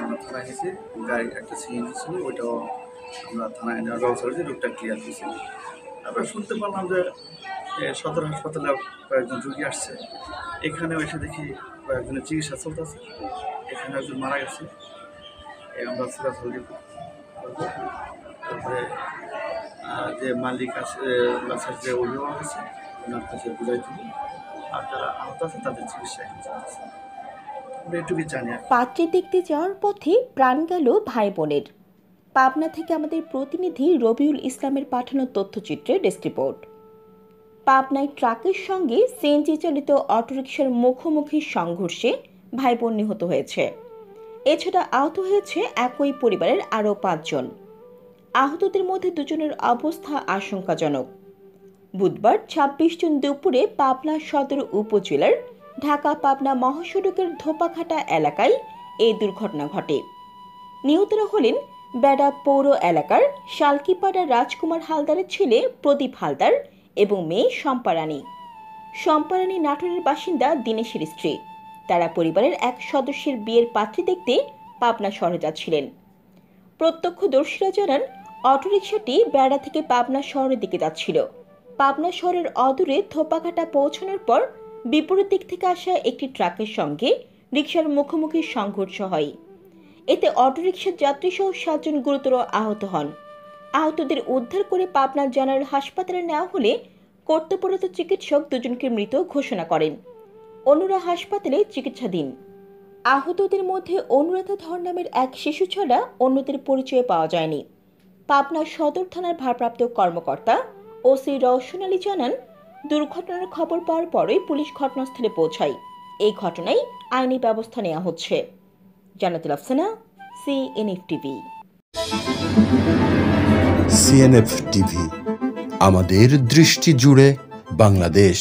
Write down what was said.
আমরা থানায় গেছি, গাড়ি একটা সিএনজি ছিল, ওইটাও আমরা থানায় নেওয়ার ব্যবস্থা করেছি, রোগটা ক্লিয়ার হয়েছে। আমরা শুনতে পারলাম যে সদর হাসপাতালে কয়েকজন রুগী আসছে, এখানেও এসে দেখি কয়েকজনের চিকিৎসা চলতেছে, এখানে একজন মারা গেছে। আমরা সিরাজ হলদি করবো, তারপরে যে মালিক আছে, বাসের যে অভিভাবক আছে, ওনার কাছে বুঝাই দিব, আর যারা আহত আছে তাদের চিকিৎসা এখানে চলতেছে। এটুকুই জানি। পাত্রে দেখতে যাওয়ার পথে প্রাণ গেল ভাই বোনের। পাবনা থেকে আমাদের প্রতিনিধি রবিউল ইসলামের পাঠানো তথ্যচিত্রের ডেস্ক রিপোর্ট। পাবনায় ট্রাকের সঙ্গে সিএনজি চালিত অটোরিকশার মুখোমুখি সংঘর্ষে ভাই বোন নিহত হয়েছে। এছাড়া আহত হয়েছে একই পরিবারের আরও 5 জন। আহতদের মধ্যে 2 জনের অবস্থা আশঙ্কাজনক। বুধবার 26 জুন দুপুরে পাবনা সদর উপজেলার ঢাকা পাবনা মহাসড়কের ধোপাঘাটা এলাকায় এই দুর্ঘটনা ঘটে। নিহতরা হলেন বেড়া পৌর এলাকার শালকিপাড়া রাজকুমার হালদারের ছেলে প্রদীপ হালদার এবং মেয়ে শম্পারানী। শম্পারানী নাটোরের বাসিন্দা দীনেশের স্ত্রী। তারা পরিবারের এক সদস্যের বিয়ের পাত্রী দেখতে পাবনা শহরে যাচ্ছিলেন। প্রত্যক্ষদর্শীরা জানান, অটোরিকশাটি বেড়া থেকে পাবনা শহরের দিকে যাচ্ছিল। পাবনা শহরের অদূরে ধোপাঘাটা পৌঁছানোর পর বিপরীত দিক থেকে আসা একটি ট্রাকের সঙ্গে রিকশার মুখোমুখি সংঘর্ষ হয়। এতে অটোরিকশার যাত্রীসহ 7 জন গুরুতর আহত হন। আহতদের উদ্ধার করে পাবনা জেনারেল হাসপাতালে নেওয়া হলে কর্তব্যরত চিকিৎসক 2 জনকে মৃত ঘোষণা করেন। অন্যরা হাসপাতালে চিকিৎসাধীন। আহতদের মধ্যে অনুরাধা ধর নামের এক শিশু ছাড়া অন্যদের পরিচয় পাওয়া যায়নি। পাবনা সদর থানার ভারপ্রাপ্ত কর্মকর্তা ওসি রওশন আলী জানান, দুর্ঘটনার খবর পাওয়ার পরই পুলিশ ঘটনাস্থলে পৌঁছায়। এই ঘটনায় আইনি ব্যবস্থা নেওয়া হচ্ছে। Jannatul Afsana, CNF TV. CNF TV, আমাদের দৃষ্টি জুড়ে বাংলাদেশ।